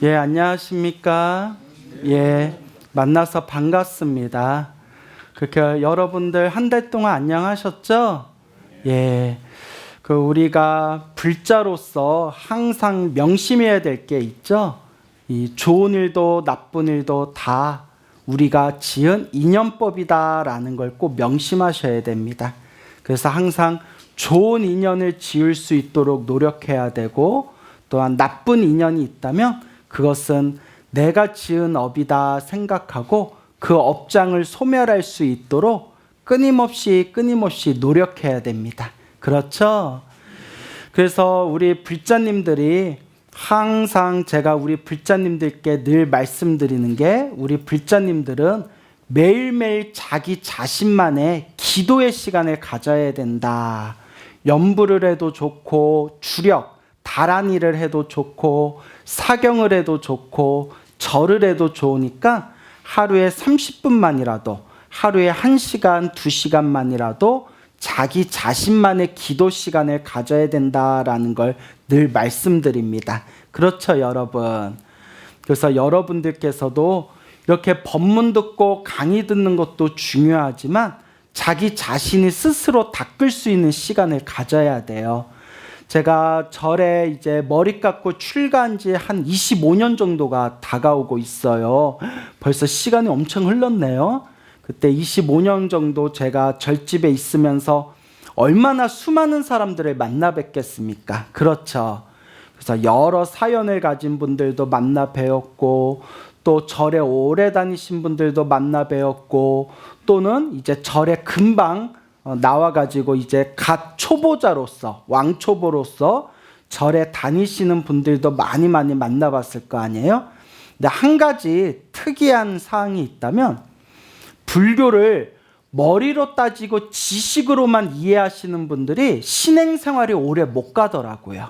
예, 안녕하십니까? 예, 만나서 반갑습니다. 그렇게 여러분들 한 달 동안 안녕하셨죠? 예, 우리가 불자로서 항상 명심해야 될 게 있죠? 이 좋은 일도 나쁜 일도 다 우리가 지은 인연법이다라는 걸 꼭 명심하셔야 됩니다. 그래서 항상 좋은 인연을 지을 수 있도록 노력해야 되고, 또한 나쁜 인연이 있다면 그것은 내가 지은 업이다 생각하고 그 업장을 소멸할 수 있도록 끊임없이 노력해야 됩니다. 그렇죠? 그래서 우리 불자님들이 항상 제가 우리 불자님들께 늘 말씀드리는 게, 우리 불자님들은 매일매일 자기 자신만의 기도의 시간을 가져야 된다. 연부를 해도 좋고, 주력, 다란이를 해도 좋고, 사경을 해도 좋고, 절을 해도 좋으니까 하루에 30분만이라도, 하루에 1시간, 2시간만이라도 자기 자신만의 기도 시간을 가져야 된다라는 걸 늘 말씀드립니다. 그렇죠, 여러분? 그래서 여러분들께서도 이렇게 법문 듣고 강의 듣는 것도 중요하지만 자기 자신이 스스로 닦을 수 있는 시간을 가져야 돼요. 제가 절에 이제 머리 깎고 출가한 지 한 25년 정도가 다가오고 있어요. 벌써 시간이 엄청 흘렀네요. 그때 25년 정도 제가 절집에 있으면서 얼마나 수많은 사람들을 만나 뵙겠습니까? 그렇죠. 그래서 여러 사연을 가진 분들도 만나 뵈었고, 또 절에 오래 다니신 분들도 만나 뵈었고, 또는 이제 절에 금방 나와가지고 이제 갓 초보자로서, 왕초보로서 절에 다니시는 분들도 많이 만나봤을 거 아니에요? 근데 한 가지 특이한 사항이 있다면, 불교를 머리로 따지고 지식으로만 이해하시는 분들이 신행생활이 오래 못 가더라고요.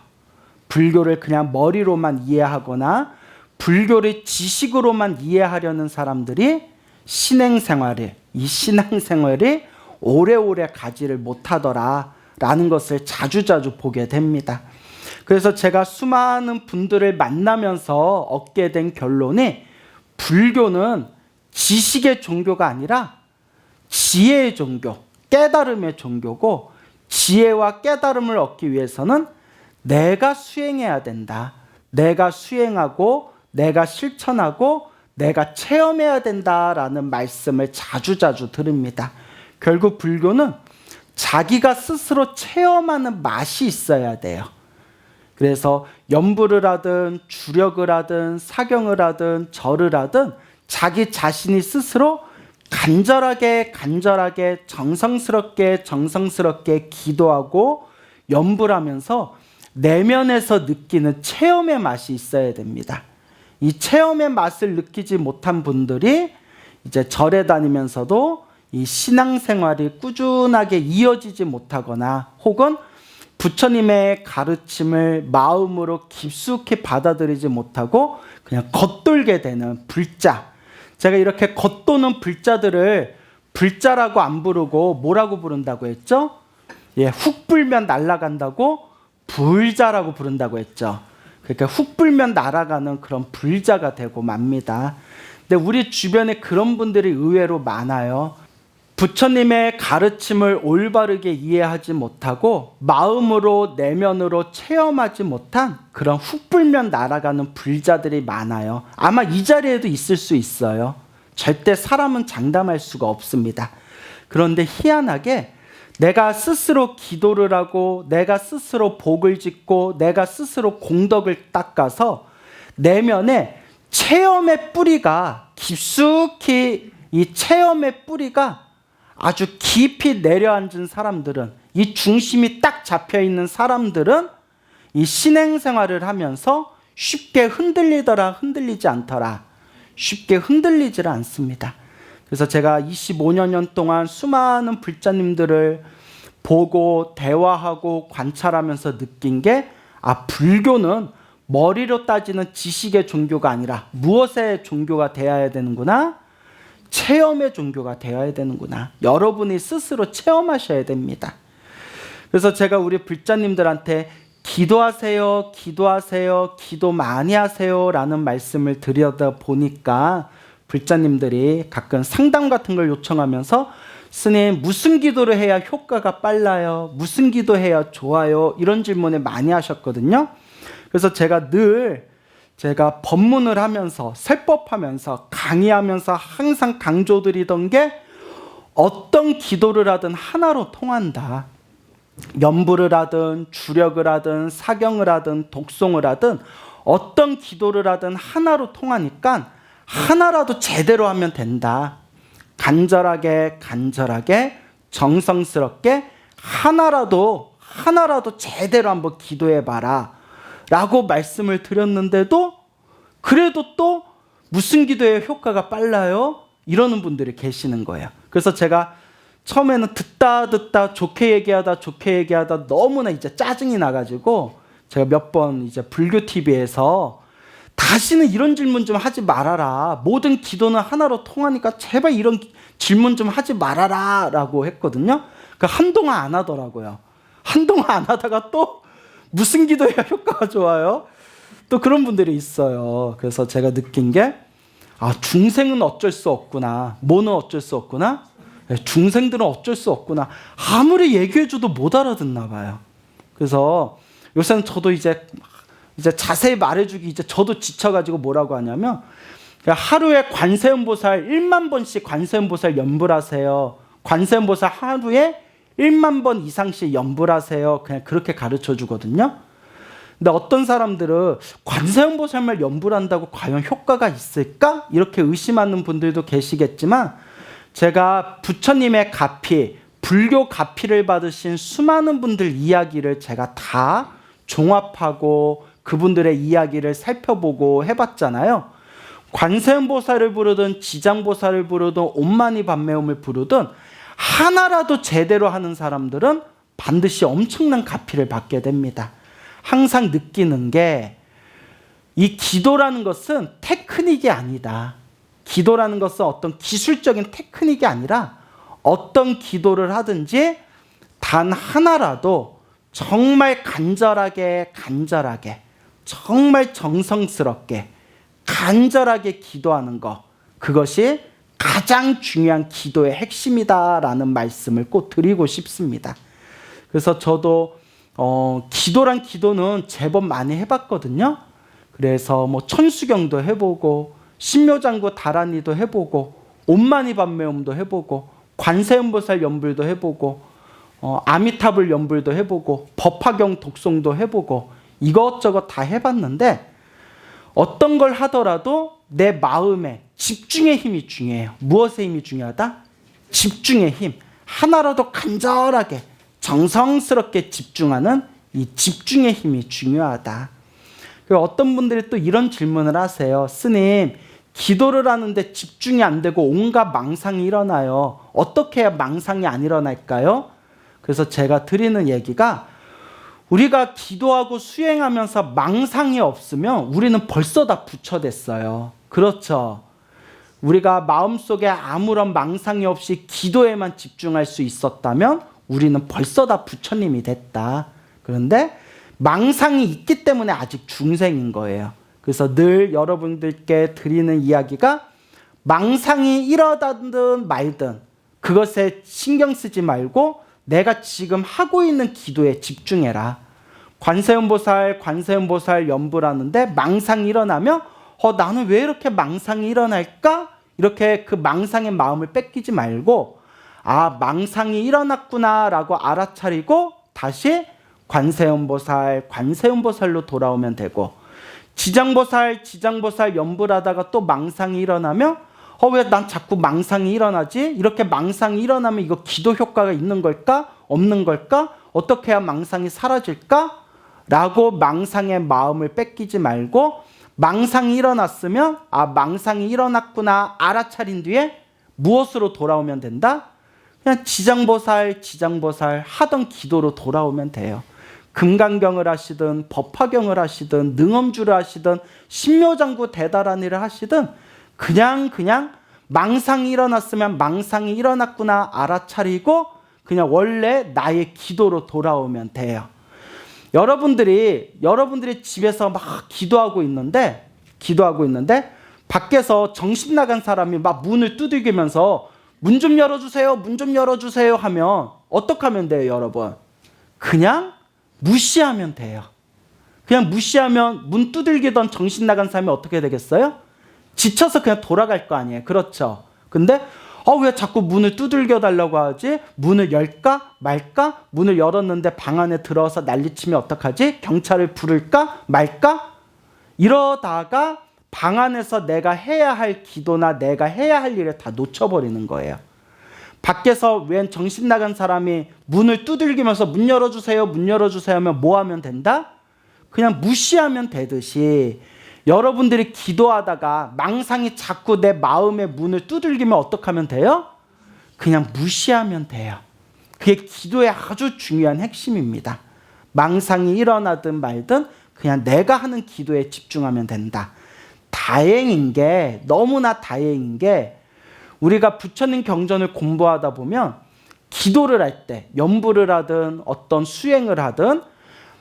불교를 그냥 머리로만 이해하거나 불교를 지식으로만 이해하려는 사람들이 이 신앙생활이 오래오래 가지를 못하더라라는 것을 자주자주 보게 됩니다. 그래서 제가 수많은 분들을 만나면서 얻게 된 결론이, 불교는 지식의 종교가 아니라 지혜의 종교, 깨달음의 종교고, 지혜와 깨달음을 얻기 위해서는 내가 수행해야 된다. 내가 수행하고 내가 실천하고 내가 체험해야 된다라는 말씀을 자주자주 들읍니다. 결국 불교는 자기가 스스로 체험하는 맛이 있어야 돼요. 그래서 연부를 하든 주력을 하든 사경을 하든 절을 하든 자기 자신이 스스로 간절하게 정성스럽게 기도하고 연부를 하면서 내면에서 느끼는 체험의 맛이 있어야 됩니다. 이 체험의 맛을 느끼지 못한 분들이 이제 절에 다니면서도 이 신앙생활이 꾸준하게 이어지지 못하거나, 혹은 부처님의 가르침을 마음으로 깊숙이 받아들이지 못하고 그냥 겉돌게 되는 불자. 제가 이렇게 겉도는 불자들을 불자라고 안 부르고 뭐라고 부른다고 했죠? 예, 훅 불면 날아간다고 불자라고 부른다고 했죠. 그러니까 훅 불면 날아가는 그런 불자가 되고 맙니다. 근데 우리 주변에 그런 분들이 의외로 많아요. 부처님의 가르침을 올바르게 이해하지 못하고 마음으로 내면으로 체험하지 못한 그런 훅 불면 날아가는 불자들이 많아요. 아마 이 자리에도 있을 수 있어요. 절대 사람은 장담할 수가 없습니다. 그런데 희한하게 내가 스스로 기도를 하고 내가 스스로 복을 짓고 내가 스스로 공덕을 닦아서 내면에 체험의 뿌리가 깊숙이, 이 체험의 뿌리가 아주 깊이 내려앉은 사람들은, 이 중심이 딱 잡혀있는 사람들은 이 신행생활을 하면서 쉽게 흔들리지 않더라. 쉽게 흔들리지를 않습니다. 그래서 제가 25년 동안 수많은 불자님들을 보고 대화하고 관찰하면서 느낀 게, 불교는 머리로 따지는 지식의 종교가 아니라 무엇의 종교가 되어야 되는구나? 체험의 종교가 되어야 되는구나. 여러분이 스스로 체험하셔야 됩니다. 그래서 제가 우리 불자님들한테 기도하세요, 기도하세요, 기도 많이 하세요 라는 말씀을 드려다 보니까 불자님들이 가끔 상담 같은 걸 요청하면서 스님 무슨 기도를 해야 효과가 빨라요? 무슨 기도해야 좋아요? 이런 질문을 많이 하셨거든요. 그래서 제가 법문을 하면서 설법하면서 강의하면서 항상 강조드리던 게 어떤 기도를 하든 하나로 통한다. 연부를 하든 주력을 하든 사경을 하든 독송을 하든 어떤 기도를 하든 하나로 통하니까 하나라도 제대로 하면 된다. 간절하게 정성스럽게 하나라도 제대로 한번 기도해봐라 라고 말씀을 드렸는데도 그래도 또 무슨 기도에 효과가 빨라요? 이러는 분들이 계시는 거예요. 그래서 제가 처음에는 듣다 좋게 얘기하다 너무나 이제 짜증이 나가지고 제가 몇 번 이제 불교 TV에서 다시는 이런 질문 좀 하지 말아라. 모든 기도는 하나로 통하니까 제발 이런 질문 좀 하지 말아라 라고 했거든요. 한동안 안 하더라고요. 한동안 안 하다가 또 무슨 기도해야 효과가 좋아요? 또 그런 분들이 있어요. 그래서 제가 느낀 게 중생은 어쩔 수 없구나. 뭐는 어쩔 수 없구나? 중생들은 어쩔 수 없구나. 아무리 얘기해줘도 못 알아듣나 봐요. 그래서 요새는 저도 이제 자세히 말해주기 이제 저도 지쳐가지고 뭐라고 하냐면 하루에 관세음보살 1만 번씩 관세음보살 연불 하세요. 관세음보살 하루에 1만 번 이상씩 연불 하세요. 그냥 그렇게 가르쳐 주거든요. 근데 어떤 사람들은 관세음보살만 연불한다고 과연 효과가 있을까? 이렇게 의심하는 분들도 계시겠지만 제가 부처님의 가피, 불교 가피를 받으신 수많은 분들 이야기를 제가 다 종합하고 그분들의 이야기를 살펴보고 해봤잖아요. 관세음보살을 부르든 지장보살을 부르든 옴마니 밤매움을 부르든 하나라도 제대로 하는 사람들은 반드시 엄청난 가피를 받게 됩니다. 항상 느끼는 게 이 기도라는 것은 테크닉이 아니다. 기도라는 것은 어떤 기술적인 테크닉이 아니라 어떤 기도를 하든지 단 하나라도 정말 간절하게 정말 정성스럽게 간절하게 기도하는 것, 그것이 가장 중요한 기도의 핵심이다라는 말씀을 꼭 드리고 싶습니다. 그래서 저도 기도는 제법 많이 해봤거든요. 그래서 천수경도 해보고 신묘장구 다란이도 해보고 옴마니 밤매움도 해보고 관세음보살 연불도 해보고 아미타불 연불도 해보고 법화경 독송도 해보고 이것저것 다 해봤는데 어떤 걸 하더라도 내 마음에 집중의 힘이 중요해요. 무엇의 힘이 중요하다? 집중의 힘. 하나라도 간절하게 정성스럽게 집중하는 이 집중의 힘이 중요하다. 어떤 분들이 또 이런 질문을 하세요. 스님, 기도를 하는데 집중이 안 되고 온갖 망상이 일어나요. 어떻게 해야 망상이 안 일어날까요? 그래서 제가 드리는 얘기가 우리가 기도하고 수행하면서 망상이 없으면 우리는 벌써 다 부처됐어요. 그렇죠. 우리가 마음속에 아무런 망상이 없이 기도에만 집중할 수 있었다면 우리는 벌써 다 부처님이 됐다. 그런데 망상이 있기 때문에 아직 중생인 거예요. 그래서 늘 여러분들께 드리는 이야기가 망상이 일어나든 말든 그것에 신경 쓰지 말고 내가 지금 하고 있는 기도에 집중해라. 관세음보살 연불하는데 망상이 일어나면 나는 왜 이렇게 망상이 일어날까? 이렇게 그 망상의 마음을 뺏기지 말고 망상이 일어났구나 라고 알아차리고 다시 관세음보살로 돌아오면 되고 지장보살 연불하다가 또 망상이 일어나면 왜 난 자꾸 망상이 일어나지? 이렇게 망상이 일어나면 이거 기도 효과가 있는 걸까? 없는 걸까? 어떻게 해야 망상이 사라질까? 라고 망상의 마음을 뺏기지 말고 망상이 일어났으면 망상이 일어났구나 알아차린 뒤에 무엇으로 돌아오면 된다? 그냥 지장보살 하던 기도로 돌아오면 돼요. 금강경을 하시든 법화경을 하시든 능엄주를 하시든 신묘장구 대다란이를 하시든 그냥 망상이 일어났으면 망상이 일어났구나 알아차리고 그냥 원래 나의 기도로 돌아오면 돼요. 여러분들이 집에서 막 기도하고 있는데 밖에서 정신 나간 사람이 막 문을 두들기면서 문 좀 열어주세요, 문 좀 열어주세요 하면 어떻게 하면 돼요, 여러분? 그냥 무시하면 돼요. 그냥 무시하면 문 두들기던 정신 나간 사람이 어떻게 되겠어요? 지쳐서 그냥 돌아갈 거 아니에요. 그렇죠? 근데 왜 자꾸 문을 두들겨 달라고 하지? 문을 열까 말까? 문을 열었는데 방 안에 들어서 난리치면 어떡하지? 경찰을 부를까 말까? 이러다가 방 안에서 내가 해야 할 기도나 내가 해야 할 일을 다 놓쳐버리는 거예요. 밖에서 웬 정신 나간 사람이 문을 두들기면서 문 열어주세요, 문 열어주세요 하면 뭐 하면 된다? 그냥 무시하면 되듯이 여러분들이 기도하다가 망상이 자꾸 내 마음의 문을 두들기면 어떻게 하면 돼요? 그냥 무시하면 돼요. 그게 기도의 아주 중요한 핵심입니다. 망상이 일어나든 말든 그냥 내가 하는 기도에 집중하면 된다. 너무나 다행인 게 우리가 부처님 경전을 공부하다 보면 기도를 할 때 연부를 하든 어떤 수행을 하든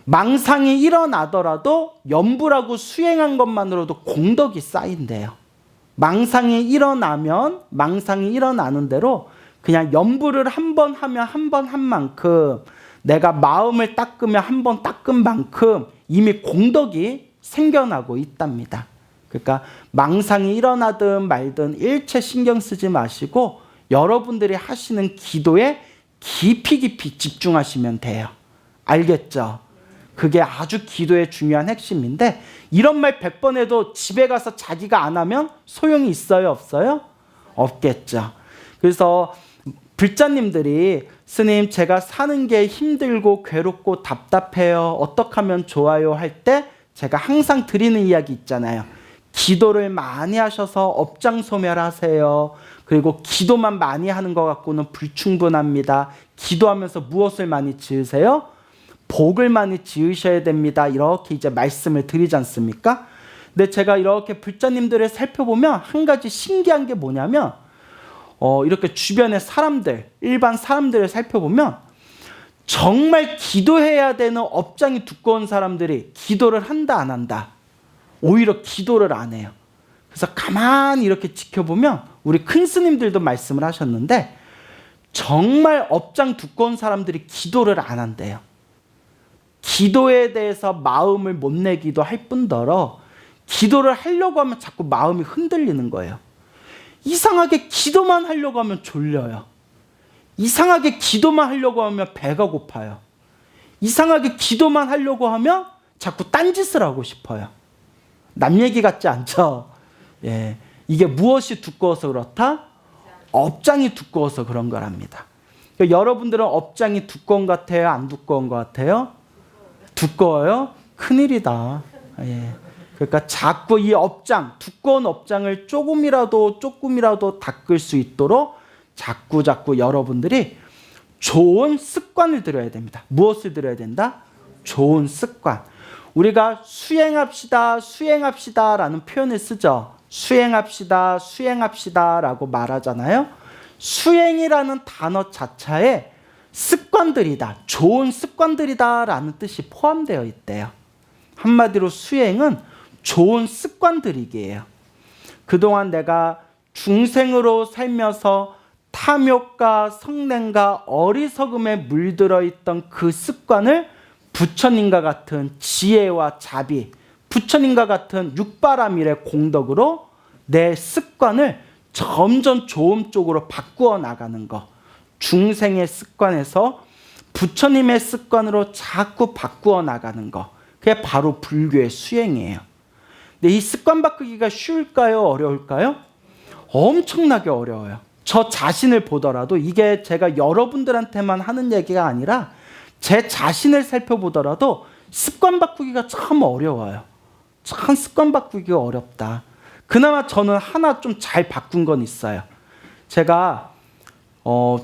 망상이 일어나더라도 연부라고 수행한 것만으로도 공덕이 쌓인대요. 망상이 일어나는 대로 그냥 연부를 한 번 하면 한 번 한 만큼 내가 마음을 닦으면 한 번 닦은 만큼 이미 공덕이 생겨나고 있답니다. 그러니까 망상이 일어나든 말든 일체 신경 쓰지 마시고 여러분들이 하시는 기도에 깊이 집중하시면 돼요. 알겠죠? 그게 아주 기도의 중요한 핵심인데 이런 말 100번 해도 집에 가서 자기가 안 하면 소용이 있어요? 없어요? 없겠죠. 그래서 불자님들이 스님 제가 사는 게 힘들고 괴롭고 답답해요. 어떻게 하면 좋아요? 할 때 제가 항상 드리는 이야기 있잖아요. 기도를 많이 하셔서 업장소멸하세요. 그리고 기도만 많이 하는 것 갖고는 불충분합니다. 기도하면서 무엇을 많이 지으세요? 복을 많이 지으셔야 됩니다. 이렇게 이제 말씀을 드리지 않습니까? 근데 제가 이렇게 불자님들을 살펴보면 한 가지 신기한 게 뭐냐면 이렇게 주변의 사람들, 일반 사람들을 살펴보면 정말 기도해야 되는 업장이 두꺼운 사람들이 기도를 한다 안 한다? 오히려 기도를 안 해요. 그래서 가만히 이렇게 지켜보면 우리 큰 스님들도 말씀을 하셨는데 정말 업장 두꺼운 사람들이 기도를 안 한대요. 기도에 대해서 마음을 못 내기도 할 뿐더러 기도를 하려고 하면 자꾸 마음이 흔들리는 거예요. 이상하게 기도만 하려고 하면 졸려요. 이상하게 기도만 하려고 하면 배가 고파요. 이상하게 기도만 하려고 하면 자꾸 딴짓을 하고 싶어요. 남 얘기 같지 않죠? 예, 이게 무엇이 두꺼워서 그렇다? 업장이 두꺼워서 그런 거랍니다. 그러니까 여러분들은 업장이 두꺼운 것 같아요? 안 두꺼운 것 같아요? 두꺼워요? 큰일이다. 예. 그러니까 자꾸 이 업장, 두꺼운 업장을 조금이라도 닦을 수 있도록 자꾸 여러분들이 좋은 습관을 들여야 됩니다. 무엇을 들여야 된다? 좋은 습관. 우리가 수행합시다 라는 표현을 쓰죠. 수행합시다 라고 말하잖아요. 수행이라는 단어 자체에 습관들이다, 좋은 습관들이다 라는 뜻이 포함되어 있대요. 한마디로 수행은 좋은 습관들이기예요. 그동안 내가 중생으로 살면서 탐욕과 성냄과 어리석음에 물들어 있던 그 습관을 부처님과 같은 지혜와 자비, 부처님과 같은 육바라밀의 공덕으로 내 습관을 점점 좋은 쪽으로 바꾸어 나가는 것. 중생의 습관에서 부처님의 습관으로 자꾸 바꾸어 나가는 것. 그게 바로 불교의 수행이에요. 근데 이 습관 바꾸기가 쉬울까요? 어려울까요? 엄청나게 어려워요. 저 자신을 보더라도 이게 제가 여러분들한테만 하는 얘기가 아니라 제 자신을 살펴보더라도 습관 바꾸기가 참 어려워요. 참 습관 바꾸기가 어렵다. 그나마 저는 하나 좀 잘 바꾼 건 있어요. 제가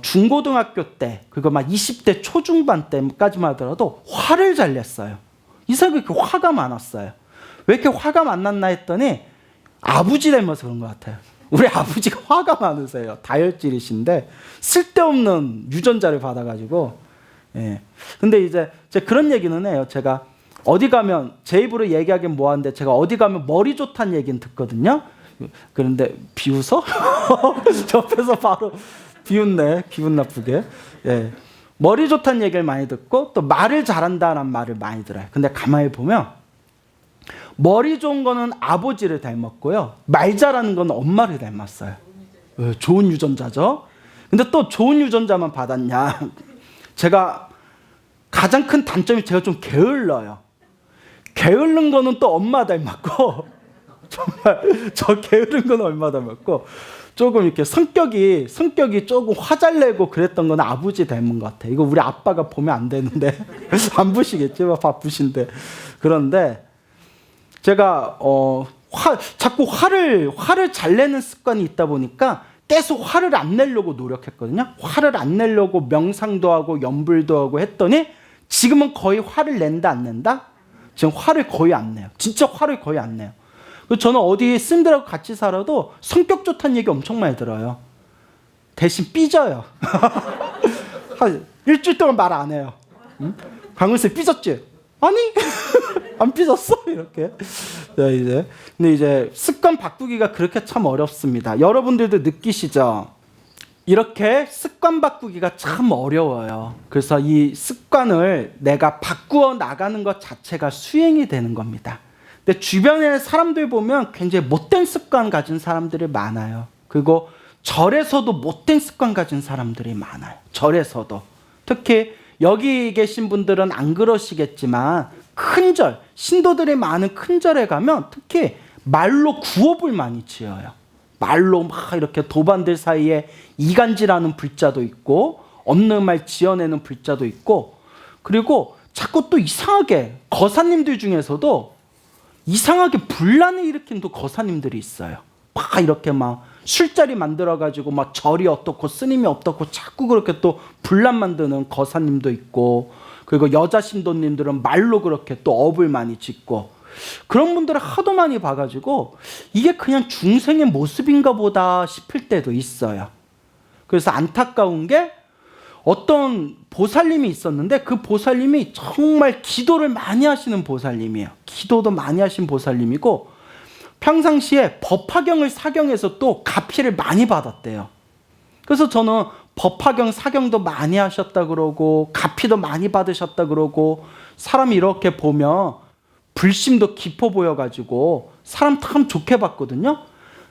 중고등학교 때, 그거 막 20대 초중반 때까지만 하더라도 화를 잘 냈어요. 이상하게 이렇게 화가 많았어요. 왜 이렇게 화가 많았나 했더니 아버지 닮아서 그런 것 같아요. 우리 아버지가 화가 많으세요. 다혈질이신데 쓸데없는 유전자를 받아가지고 예. 근데 이제 제가 그런 얘기는 해요. 제가 어디 가면 제 입으로 얘기하긴 뭐한데 제가 어디 가면 머리 좋다는 얘기는 듣거든요. 그런데 비웃어? 옆에서 바로 비웃네. 기분 나쁘게. 예. 머리 좋다는 얘기를 많이 듣고 또 말을 잘한다는 말을 많이 들어요. 근데 가만히 보면 머리 좋은 거는 아버지를 닮았고요. 말 잘하는 건 엄마를 닮았어요. 예, 좋은 유전자죠. 근데 또 좋은 유전자만 받았냐. 제가 가장 큰 단점이 제가 좀 게을러요. 게으른 거는 또 엄마 닮았고 정말 저 게으른 건 엄마 닮았고 조금 이렇게 성격이 조금 화 잘 내고 그랬던 건 아버지 닮은 것 같아요. 이거 우리 아빠가 보면 안 되는데 안 보시겠지만 바쁘신데. 그런데 제가 자꾸 화를 잘 내는 습관이 있다 보니까 계속 화를 안 내려고 노력했거든요. 화를 안 내려고 명상도 하고 염불도 하고 했더니 지금은 거의 화를 낸다 안 낸다? 지금 화를 거의 안 내요. 진짜 화를 거의 안 내요. 저는 어디 스님들하고 같이 살아도 성격 좋다는 얘기 엄청 많이 들어요. 대신 삐져요. 한 일주일 동안 말 안 해요. 응? 강훈 쌤 삐졌지? 아니 안 삐졌어 이렇게. 네, 근데 이제 습관 바꾸기가 그렇게 참 어렵습니다. 여러분들도 느끼시죠? 이렇게 습관 바꾸기가 참 어려워요. 그래서 이 습관을 내가 바꾸어 나가는 것 자체가 수행이 되는 겁니다. 근데 주변에 사람들 보면 굉장히 못된 습관 가진 사람들이 많아요. 그리고 절에서도 못된 습관 가진 사람들이 많아요. 절에서도. 특히 여기 계신 분들은 안 그러시겠지만 큰 절, 신도들이 많은 큰 절에 가면 특히 말로 구업을 많이 지어요. 말로 막 이렇게 도반들 사이에 이간질하는 불자도 있고 없는 말 지어내는 불자도 있고 그리고 자꾸 또 이상하게 거사님들 중에서도 이상하게 분란을 일으킨 또 거사님들이 있어요. 막 이렇게 막 술자리 만들어가지고 막 절이 어떻고 스님이 어떻고 자꾸 그렇게 또 분란 만드는 거사님도 있고 그리고 여자 신도님들은 말로 그렇게 또 업을 많이 짓고 그런 분들을 하도 많이 봐가지고 이게 그냥 중생의 모습인가 보다 싶을 때도 있어요. 그래서 안타까운 게 어떤 보살님이 있었는데 그 보살님이 정말 기도를 많이 하시는 보살님이에요. 기도도 많이 하신 보살님이고 평상시에 법화경을 사경해서 또 가피를 많이 받았대요. 그래서 저는 법화경 사경도 많이 하셨다 그러고 가피도 많이 받으셨다 그러고 사람이 이렇게 보면 불심도 깊어 보여가지고 사람 참 좋게 봤거든요.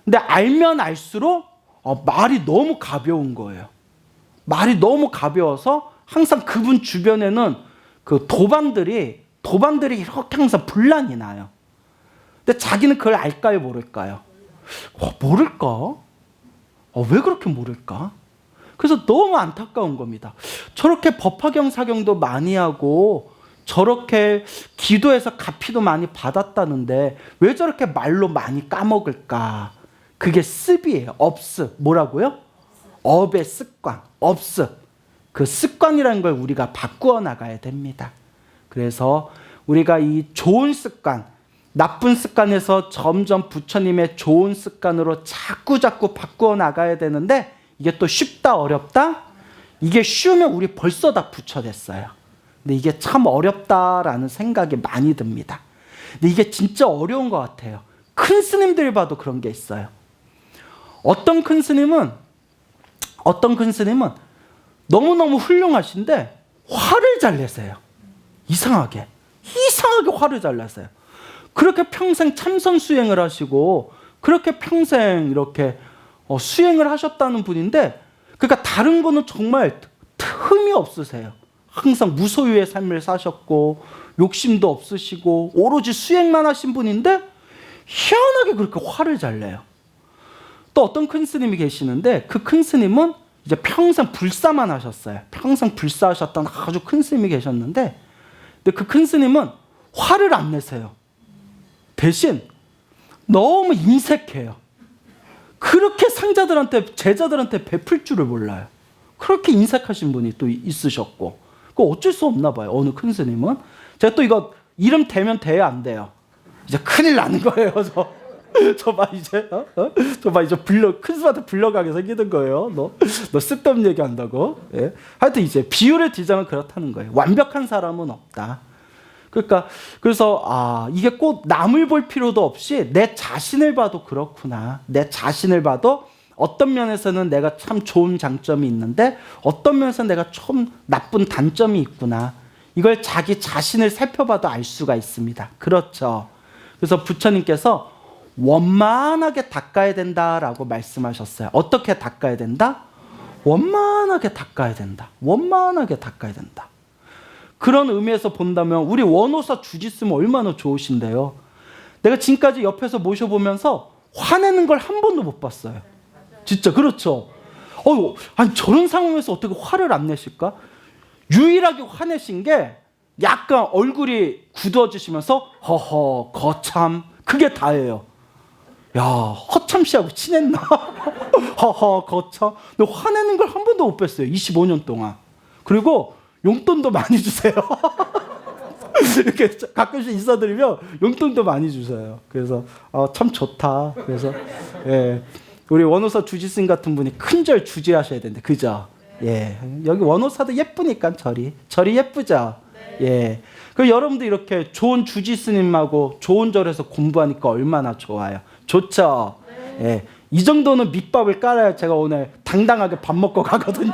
근데 알면 알수록 말이 너무 가벼운 거예요. 말이 너무 가벼워서 항상 그분 주변에는 그 도반들이 이렇게 항상 분란이 나요. 근데 자기는 그걸 알까요, 모를까요? 모를까? 왜 그렇게 모를까? 그래서 너무 안타까운 겁니다. 저렇게 법화경 사경도 많이 하고 저렇게 기도해서 가피도 많이 받았다는데 왜 저렇게 말로 많이 까먹을까? 그게 습이에요. 업습. 뭐라고요? 업의 습관. 업습. 그 습관이라는 걸 우리가 바꾸어 나가야 됩니다. 그래서 우리가 이 좋은 습관, 나쁜 습관에서 점점 부처님의 좋은 습관으로 자꾸 바꾸어 나가야 되는데 이게 또 쉽다 어렵다? 이게 쉬우면 우리 벌써 다 부처 됐어요. 근데 이게 참 어렵다라는 생각이 많이 듭니다. 근데 이게 진짜 어려운 것 같아요. 큰 스님들 봐도 그런 게 있어요. 어떤 큰 스님은 너무너무 훌륭하신데 화를 잘 내세요. 이상하게 화를 잘 내세요. 그렇게 평생 참선 수행을 하시고 그렇게 평생 이렇게 수행을 하셨다는 분인데 그러니까 다른 거는 정말 흠이 없으세요. 항상 무소유의 삶을 사셨고 욕심도 없으시고 오로지 수행만 하신 분인데 희한하게 그렇게 화를 잘 내요. 또 어떤 큰 스님이 계시는데 그 큰 스님은 이제 평생 불사만 하셨어요. 평생 불사하셨던 아주 큰 스님이 계셨는데 근데 그 큰 스님은 화를 안 내세요. 대신 너무 인색해요. 그렇게 상자들한테 제자들한테 베풀 줄을 몰라요. 그렇게 인색하신 분이 또 있으셨고 그거 어쩔 수 없나 봐요. 어느 큰 스님은 제가 또 이거 이름 대면 돼야 안 돼요. 이제 큰일 나는 거예요. 저봐 이제 저봐 이제 크리스마스 불러가게 생기는 거예요. 너 쓸데없는 얘기한다고. 예. 하여튼 이제 비유를 뒤자면 그렇다는 거예요. 완벽한 사람은 없다. 그러니까 그래서 이게 꼭 남을 볼 필요도 없이 내 자신을 봐도 그렇구나. 내 자신을 봐도 어떤 면에서는 내가 참 좋은 장점이 있는데 어떤 면에서는 내가 좀 나쁜 단점이 있구나. 이걸 자기 자신을 살펴봐도 알 수가 있습니다. 그렇죠. 그래서 부처님께서 원만하게 닦아야 된다라고 말씀하셨어요. 어떻게 닦아야 된다? 원만하게 닦아야 된다. 원만하게 닦아야 된다. 그런 의미에서 본다면 우리 원호사 주지스면 얼마나 좋으신데요. 내가 지금까지 옆에서 모셔보면서 화내는 걸 한 번도 못 봤어요. 진짜 그렇죠. 아니 저런 상황에서 어떻게 화를 안 내실까? 유일하게 화내신 게 약간 얼굴이 굳어지시면서 허허 거참 그게 다예요. 야 허참 씨하고 친했나? 허허 거참. 근데 화내는 걸 한 번도 못 뵀어요. 25년 동안. 그리고 용돈도 많이 주세요. 이렇게 가끔씩 인사드리면 용돈도 많이 주세요. 그래서 참 좋다. 그래서 예. 우리 원호사 주지스님 같은 분이 큰절 주지하셔야 되는데 그죠? 예. 여기 원호사도 예쁘니까 절이 예쁘죠? 예. 그 여러분도 이렇게 좋은 주지스님하고 좋은 절에서 공부하니까 얼마나 좋아요. 좋죠? 예. 이 정도는 밑밥을 깔아야 제가 오늘 당당하게 밥 먹고 가거든요.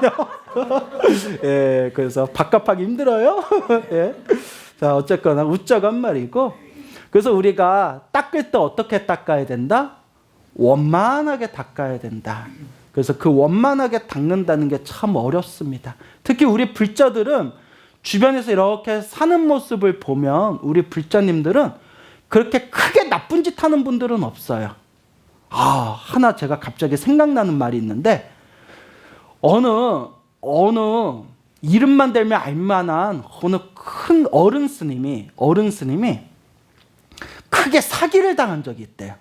예. 그래서 밥값하기 힘들어요. 예. 자, 어쨌거나 웃자고 한 말이고. 그래서 우리가 닦을 때 어떻게 닦아야 된다? 원만하게 닦아야 된다. 그래서 그 원만하게 닦는다는 게 참 어렵습니다. 특히 우리 불자들은 주변에서 이렇게 사는 모습을 보면 우리 불자님들은 그렇게 크게 나쁜 짓 하는 분들은 없어요. 하나 제가 갑자기 생각나는 말이 있는데 어느 이름만 대면 알만한 어느 큰 어른 스님이 크게 사기를 당한 적이 있대요.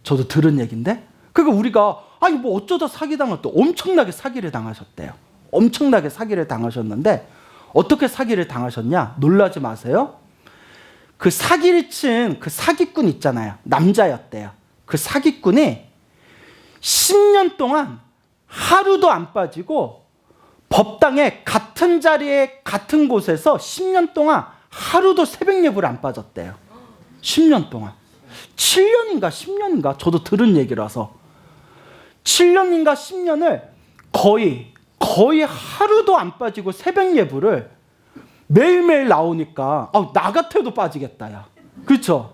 저도 들은 얘기인데 그러니까 우리가 뭐 어쩌다 사기당했대. 엄청나게 사기를 당하셨대요. 엄청나게 사기를 당하셨는데 어떻게 사기를 당하셨냐? 놀라지 마세요. 그 사기를 친 그 사기꾼 있잖아요. 남자였대요. 그 사기꾼이 10년 동안 하루도 안 빠지고 법당에 같은 자리에 같은 곳에서 10년 동안 하루도 새벽 예불 안 빠졌대요. 10년 동안. 7년인가 10년인가 저도 들은 얘기라서 7년인가 10년을 거의 하루도 안 빠지고 새벽 예불을 매일매일 나오니까 나 같아도 빠지겠다 야. 그렇죠?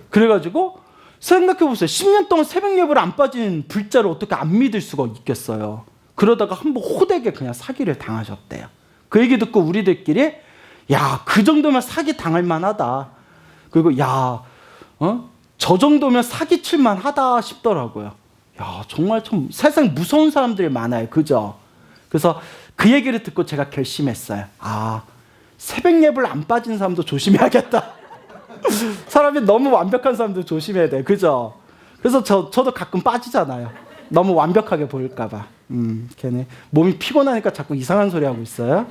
그래가지고 생각해보세요. 10년 동안 새벽 예불 안 빠진 불자를 어떻게 안 믿을 수가 있겠어요. 그러다가 한번 호되게 그냥 사기를 당하셨대요. 그 얘기 듣고 우리들끼리 그 정도면 사기 당할 만하다. 그리고 저 정도면 사기칠만 하다 싶더라고요. 정말 좀 세상 무서운 사람들이 많아요. 그죠? 그래서 그 얘기를 듣고 제가 결심했어요. 새벽 예불 안 빠진 사람도 조심해야겠다. 사람이 너무 완벽한 사람도 조심해야 돼. 그죠? 그래서 저도 가끔 빠지잖아요. 너무 완벽하게 보일까봐. 걔네 몸이 피곤하니까 자꾸 이상한 소리 하고 있어요.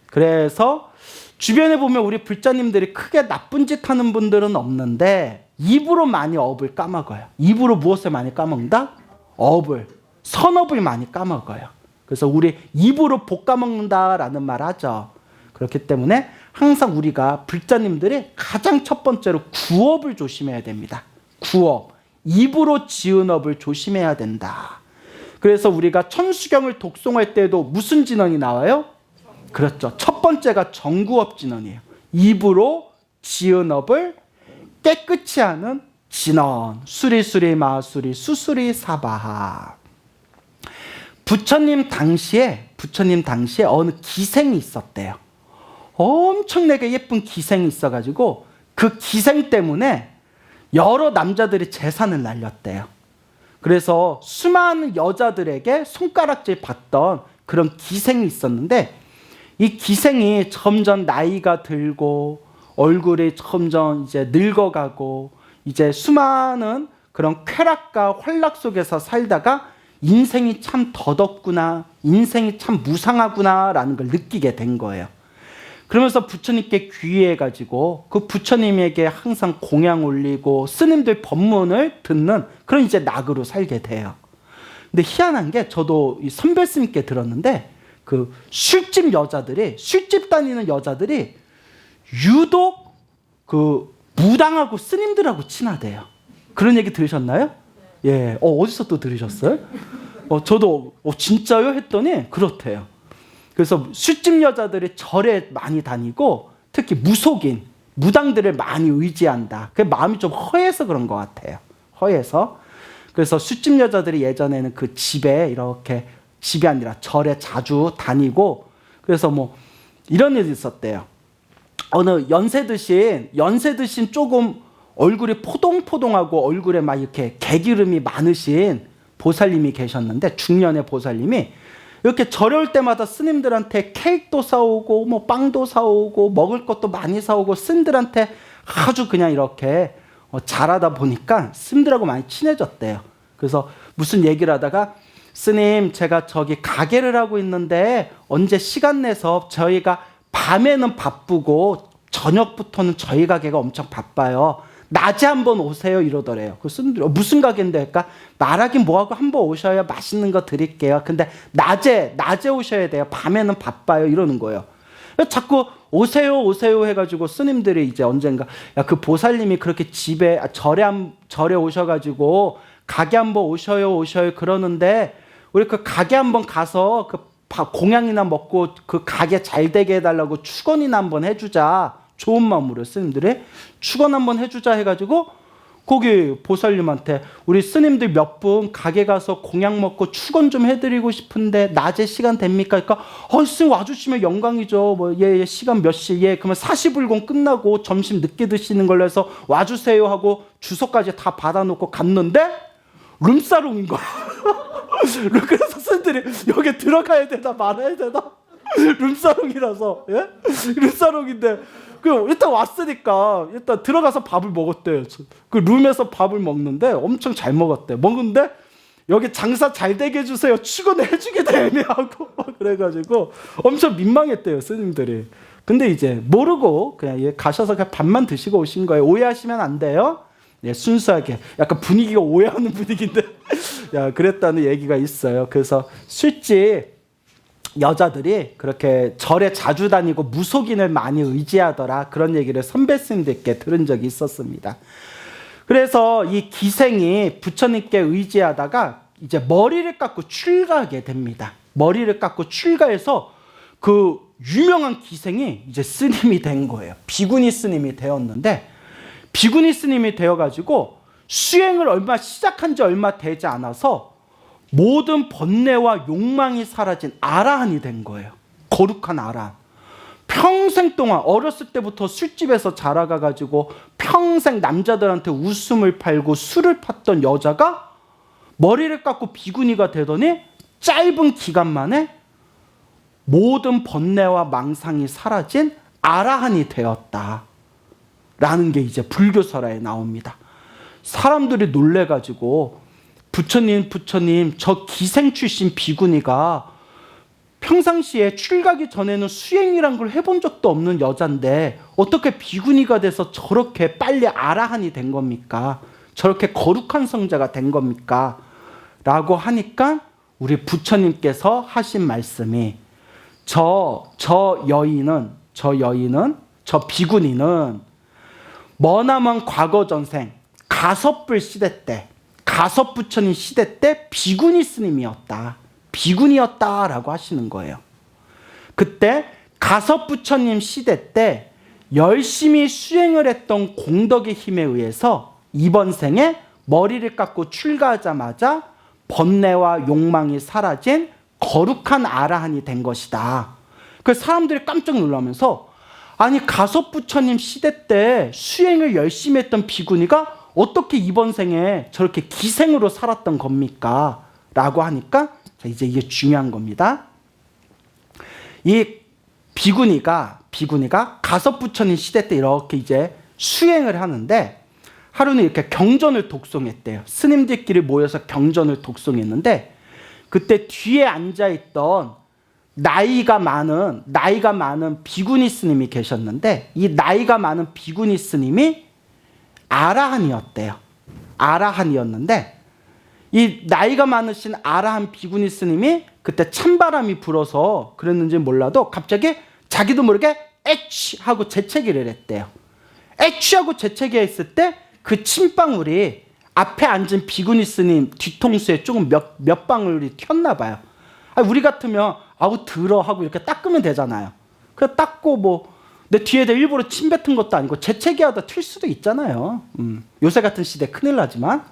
그래서 주변에 보면 우리 불자님들이 크게 나쁜 짓 하는 분들은 없는데 입으로 많이 업을 까먹어요. 입으로 무엇을 많이 까먹는다? 선업을 많이 까먹어요. 그래서 우리 입으로 복 까먹는다라는 말 하죠. 그렇기 때문에 항상 우리가 불자님들이 가장 첫 번째로 구업을 조심해야 됩니다. 구업. 입으로 지은 업을 조심해야 된다. 그래서 우리가 천수경을 독송할 때도 무슨 진언이 나와요? 그렇죠. 첫 번째가 정구업 진언이에요. 입으로 지은 업을 깨끗이 하는 진언. 수리수리 마수리 수수리 사바하. 부처님 당시에 어느 기생이 있었대요. 엄청나게 예쁜 기생이 있어가지고 그 기생 때문에 여러 남자들이 재산을 날렸대요. 그래서 수많은 여자들에게 손가락질 받던 그런 기생이 있었는데 이 기생이 점점 나이가 들고 얼굴이 점점 이제 늙어가고 이제 수많은 그런 쾌락과 활락 속에서 살다가 인생이 참 덧없구나, 인생이 참 무상하구나라는 걸 느끼게 된 거예요. 그러면서 부처님께 귀의해가지고 그 부처님에게 항상 공양 올리고 스님들 법문을 듣는 그런 이제 낙으로 살게 돼요. 근데 희한한 게 저도 이 선별스님께 들었는데 그 술집 다니는 여자들이 유독 그 무당하고 스님들하고 친하대요. 그런 얘기 들으셨나요? 예, 어디서 또 들으셨어요? 저도 진짜요? 했더니 그렇대요. 그래서 술집 여자들이 절에 많이 다니고 특히 무속인, 무당들을 많이 의지한다. 그 마음이 좀 허해서 그런 것 같아요. 허해서. 그래서 술집 여자들이 예전에는 그 집이 아니라 절에 자주 다니고 그래서 뭐 이런 일이 있었대요. 어느 연세 드신 조금 얼굴이 포동포동하고 얼굴에 막 이렇게 개기름이 많으신 보살님이 계셨는데 중년의 보살님이 이렇게 절에 올 때마다 스님들한테 케이크도 사오고 뭐 빵도 사오고 먹을 것도 많이 사오고 스님들한테 아주 그냥 이렇게 잘하다 보니까 스님들하고 많이 친해졌대요. 그래서 무슨 얘기를 하다가 스님 제가 저기 가게를 하고 있는데 언제 시간 내서 저희가 밤에는 바쁘고 저녁부터는 저희 가게가 엄청 바빠요. 낮에 한번 오세요 이러더래요. 그 스님들이 무슨 가게인데 할까? 말하긴 뭐하고 한번 오셔야 맛있는 거 드릴게요. 근데 낮에 오셔야 돼요. 밤에는 바빠요 이러는 거예요. 자꾸 오세요 해가지고 스님들이 이제 언젠가 야 그 보살님이 그렇게 절에 오셔가지고 가게 한번 오셔요 그러는데 우리 그 가게 한번 가서 그 공양이나 먹고 그 가게 잘 되게 해달라고 축원이나 한번 해주자. 좋은 마음으로 스님들이 축원 한번 해주자 해가지고 거기 보살님한테 우리 스님들 몇 분 가게 가서 공양 먹고 축원 좀 해드리고 싶은데 낮에 시간 됩니까? 그러니까 스님 와주시면 영광이죠. 뭐 시간 몇 시? 그러면 40불공 끝나고 점심 늦게 드시는 걸로 해서 와주세요 하고 주소까지 다 받아놓고 갔는데 룸사롱인 거야. 그래서 스님들이 여기 들어가야 되나 말아야 되나? 룸사롱이라서 룸사롱인데 일단 왔으니까 일단 들어가서 밥을 먹었대요. 그 룸에서 밥을 먹는데 엄청 잘 먹었대. 먹는데 여기 장사 잘 되게 해주세요. 축원을 해주기도 애매하고 그래가지고 엄청 민망했대요 스님들이. 근데 이제 모르고 그냥 가셔서 그냥 밥만 드시고 오신 거예요. 오해하시면 안 돼요. 순수하게 약간 분위기가 오해하는 분위기인데 그랬다는 얘기가 있어요. 그래서 술집 여자들이 그렇게 절에 자주 다니고 무속인을 많이 의지하더라 그런 얘기를 선배 스님들께 들은 적이 있었습니다. 그래서 이 기생이 부처님께 의지하다가 이제 머리를 깎고 출가하게 됩니다. 머리를 깎고 출가해서 그 유명한 기생이 이제 스님이 된 거예요. 비구니 스님이 되었는데 비구니 스님이 되어가지고 수행을 시작한 지 얼마 되지 않아서 모든 번뇌와 욕망이 사라진 아라한이 된 거예요. 거룩한 아라한. 평생 동안 어렸을 때부터 술집에서 자라가가지고 평생 남자들한테 웃음을 팔고 술을 팠던 여자가 머리를 깎고 비구니가 되더니 짧은 기간 만에 모든 번뇌와 망상이 사라진 아라한이 되었다 라는 게 이제 불교설화에 나옵니다. 사람들이 놀래가지고 부처님 저 기생 출신 비구니가 평상시에 출가기 전에는 수행이란 걸 해본 적도 없는 여잔데 어떻게 비구니가 돼서 저렇게 빨리 아라한이 된 겁니까? 저렇게 거룩한 성자가 된 겁니까? 라고 하니까 우리 부처님께서 하신 말씀이 저 비구니는 머나먼 과거 전생 가섭불 시대 때 가섭부처님 시대 때 비구니 스님이었다라고 하시는 거예요. 그때 가섭부처님 시대 때 열심히 수행을 했던 공덕의 힘에 의해서 이번 생에 머리를 깎고 출가하자마자 번뇌와 욕망이 사라진 거룩한 아라한이 된 것이다. 그래서 사람들이 깜짝 놀라면서 아니 가섭부처님 시대 때 수행을 열심히 했던 비구니가 어떻게 이번 생에 저렇게 기생으로 살았던 겁니까? 라고 하니까 이제 이게 중요한 겁니다. 이 비구니가 가섭부처님 시대 때 이렇게 이제 수행을 하는데 하루는 이렇게 경전을 독송했대요. 스님들끼리 모여서 경전을 독송했는데 그때 뒤에 앉아있던 나이가 많은 비구니 스님이 계셨는데, 이 나이가 많은 비구니 스님이 아라한이었대요. 아라한이었는데, 이 나이가 많으신 아라한 비구니 스님이 그때 찬바람이 불어서 그랬는지 몰라도 갑자기 자기도 모르게 에취 하고 재채기를 했대요. 에취 하고 재채기 했을 때 그 침방울이 앞에 앉은 비구니 스님 뒤통수에 조금 몇 방울이 튀었나 봐요. 우리 같으면 아우 들어 하고 이렇게 닦으면 되잖아요. 그래 닦고 뭐 내 뒤에다 일부러 침 뱉은 것도 아니고 재채기하다 튈 수도 있잖아요. 요새 같은 시대 큰일 나지만,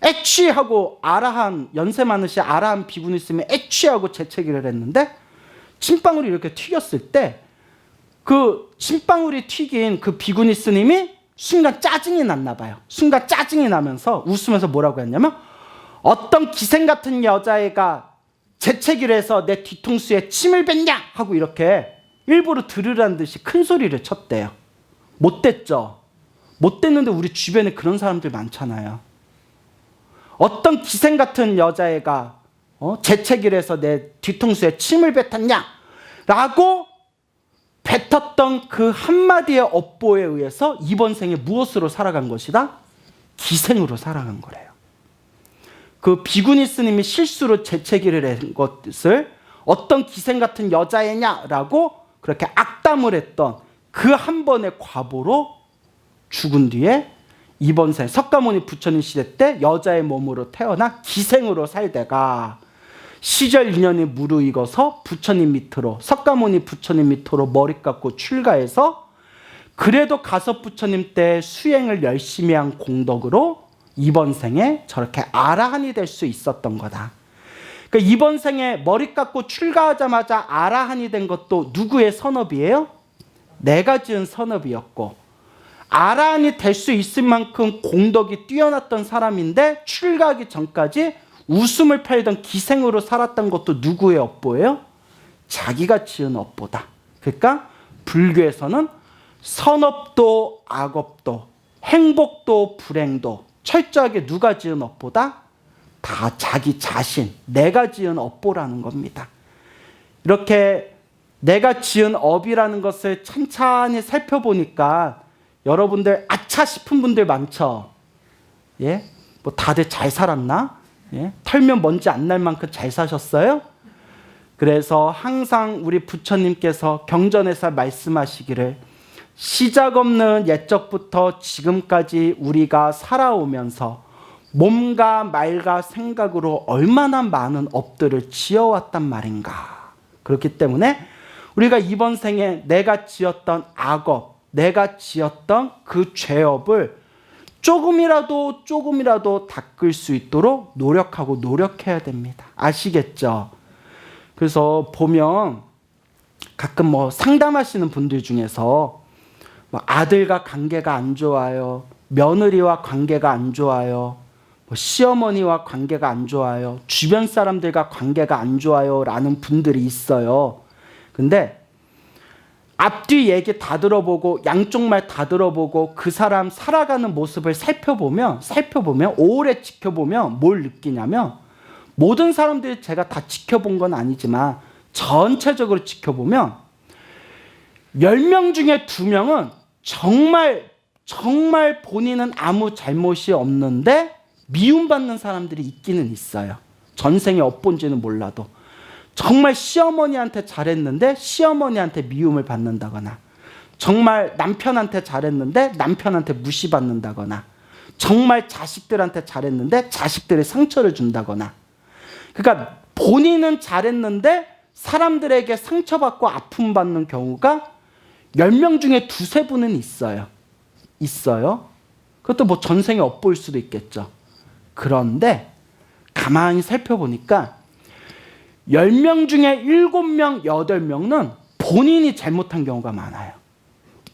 애취하고 아라한, 연세 많으신 아라한 비구니 스님이 애취하고 재채기를 했는데 침방울이 이렇게 튀겼을 때 그 침방울이 튀긴 그 비구니 스님이 순간 짜증이 났나 봐요. 순간 짜증이 나면서 웃으면서 뭐라고 했냐면, 어떤 기생 같은 여자애가 재채기를 해서 내 뒤통수에 침을 뱉냐 하고 이렇게 일부러 들으라는 듯이 큰 소리를 쳤대요. 못됐죠? 못됐는데 우리 주변에 그런 사람들 많잖아요. 어떤 기생 같은 여자애가 재채기를 해서 내 뒤통수에 침을 뱉었냐 라고 뱉었던 그 한마디의 업보에 의해서 이번 생에 무엇으로 살아간 것이다? 기생으로 살아간 거래요. 그 비구니 스님이 실수로 재채기를 한 것을 어떤 기생 같은 여자애냐라고 그렇게 악담을 했던 그 한 번의 과보로 죽은 뒤에 이번 생 석가모니 부처님 시대 때 여자의 몸으로 태어나 기생으로 살다가 시절 인연이 무르익어서 부처님 밑으로, 석가모니 부처님 밑으로 머리 깎고 출가해서 그래도 가섭 부처님 때 수행을 열심히 한 공덕으로 이번 생에 저렇게 아라한이 될 수 있었던 거다. 그러니까 이번 생에 머리 깎고 출가하자마자 아라한이 된 것도 누구의 선업이에요? 내가 지은 선업이었고, 아라한이 될 수 있을 만큼 공덕이 뛰어났던 사람인데 출가하기 전까지 웃음을 팔던 기생으로 살았던 것도 누구의 업보예요? 자기가 지은 업보다. 그러니까 불교에서는 선업도 악업도 행복도 불행도 철저하게 누가 지은 업보다? 다 자기 자신, 내가 지은 업보라는 겁니다. 이렇게 내가 지은 업이라는 것을 찬찬히 살펴보니까 여러분들 아차 싶은 분들 많죠? 예? 뭐 다들 잘 살았나? 예? 털면 먼지 안 날 만큼 잘 사셨어요? 그래서 항상 우리 부처님께서 경전에서 말씀하시기를, 시작 없는 옛적부터 지금까지 우리가 살아오면서 몸과 말과 생각으로 얼마나 많은 업들을 지어왔단 말인가. 그렇기 때문에 우리가 이번 생에 내가 지었던 악업, 내가 지었던 그 죄업을 조금이라도 닦을 수 있도록 노력해야 됩니다. 아시겠죠? 그래서 보면 가끔 뭐 상담하시는 분들 중에서 뭐 아들과 관계가 안 좋아요, 며느리와 관계가 안 좋아요, 뭐 시어머니와 관계가 안 좋아요, 주변 사람들과 관계가 안 좋아요 라는 분들이 있어요. 근데 앞뒤 얘기 다 들어보고 양쪽 말 다 들어보고 그 사람 살아가는 모습을 살펴보면 오래 지켜보면 뭘 느끼냐면, 모든 사람들이 제가 다 지켜본 건 아니지만 전체적으로 지켜보면 10명 중에 2명은 정말 본인은 아무 잘못이 없는데 미움받는 사람들이 있기는 있어요. 전생에 엇본지는 몰라도. 정말 시어머니한테 잘했는데 시어머니한테 미움을 받는다거나, 정말 남편한테 잘했는데 남편한테 무시받는다거나, 정말 자식들한테 잘했는데 자식들이 상처를 준다거나. 그러니까 본인은 잘했는데 사람들에게 상처받고 아픔받는 경우가 10명 중에 2-3분은 있어요. 그것도 뭐 전생에 엇보일 수도 있겠죠. 그런데 가만히 살펴보니까 10명 중에 7명, 8명은 본인이 잘못한 경우가 많아요.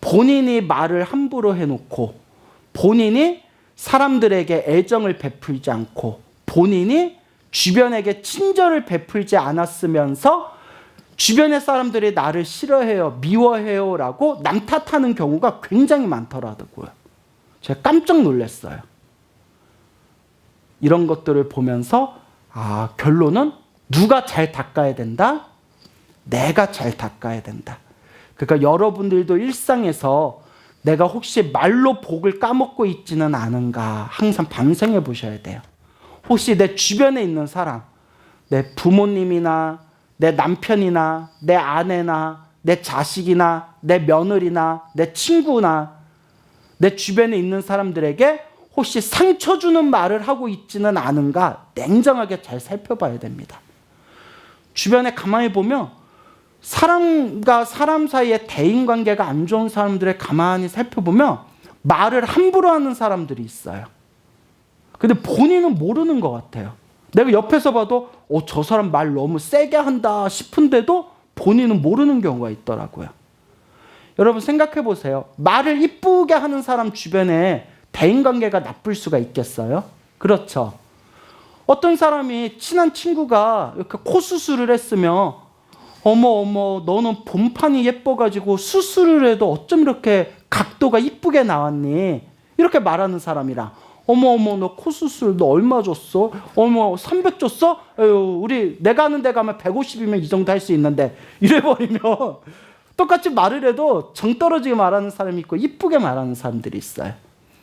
본인이 말을 함부로 해놓고, 본인이 사람들에게 애정을 베풀지 않고, 본인이 주변에게 친절을 베풀지 않았으면서 주변의 사람들이 나를 싫어해요, 미워해요 라고 남 탓하는 경우가 굉장히 많더라고요. 제가 깜짝 놀랐어요. 이런 것들을 보면서 결론은 누가 잘 닦아야 된다? 내가 잘 닦아야 된다. 그러니까 여러분들도 일상에서 내가 혹시 말로 복을 까먹고 있지는 않은가 항상 반성해 보셔야 돼요. 혹시 내 주변에 있는 사람, 내 부모님이나 내 남편이나 내 아내나 내 자식이나 내 며느리나 내 친구나 내 주변에 있는 사람들에게 혹시 상처 주는 말을 하고 있지는 않은가 냉정하게 잘 살펴봐야 됩니다. 주변에 가만히 보면 사람과 사람 사이의 대인관계가 안 좋은 사람들을 가만히 살펴보면 말을 함부로 하는 사람들이 있어요. 근데 본인은 모르는 것 같아요. 내가 옆에서 봐도 저 사람 말 너무 세게 한다 싶은데도 본인은 모르는 경우가 있더라고요. 여러분 생각해 보세요. 말을 이쁘게 하는 사람 주변에 대인관계가 나쁠 수가 있겠어요? 그렇죠. 어떤 사람이 친한 친구가 이렇게 코 수술을 했으면 어머 너는 본판이 예뻐가지고 수술을 해도 어쩜 이렇게 각도가 이쁘게 나왔니? 이렇게 말하는 사람이랑 어머 너 코 수술 너 얼마 줬어? 어머 300 줬어? 에휴, 내가 아는 데 가면 150이면 이 정도 할 수 있는데 이래버리면 똑같이 말을 해도 정 떨어지게 말하는 사람이 있고 이쁘게 말하는 사람들이 있어요.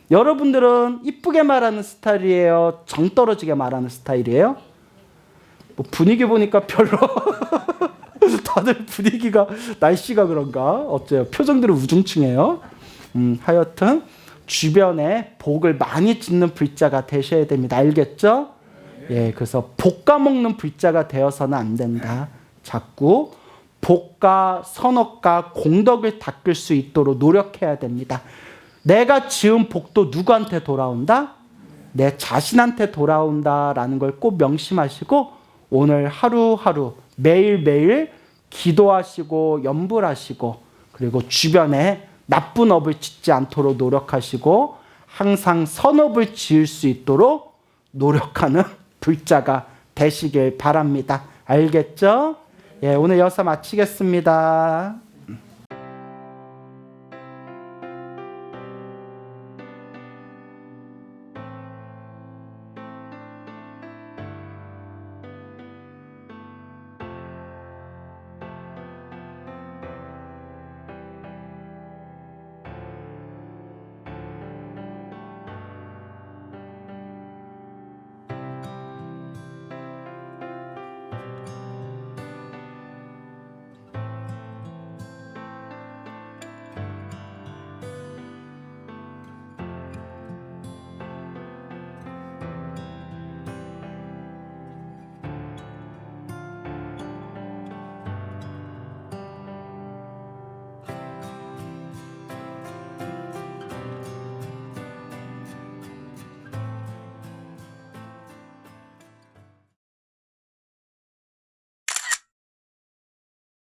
여러분들은 이쁘게 말하는 스타일이에요? 정 떨어지게 말하는 스타일이에요? 뭐 분위기 보니까 별로 다들 분위기가 날씨가 그런가? 어째요? 표정들은 우중충해요. 하여튼 주변에 복을 많이 짓는 불자가 되셔야 됩니다. 알겠죠? 예, 그래서 볶아먹는 불자가 되어서는 안 된다. 자꾸 복과 선업과 공덕을 닦을 수 있도록 노력해야 됩니다. 내가 지은 복도 누구한테 돌아온다? 내 자신한테 돌아온다라는 걸 꼭 명심하시고 오늘 하루하루 매일매일 기도하시고 염불하시고 그리고 주변에 나쁜 업을 짓지 않도록 노력하시고 항상 선업을 지을 수 있도록 노력하는 불자가 되시길 바랍니다. 알겠죠? 예, 오늘 여기서 마치겠습니다.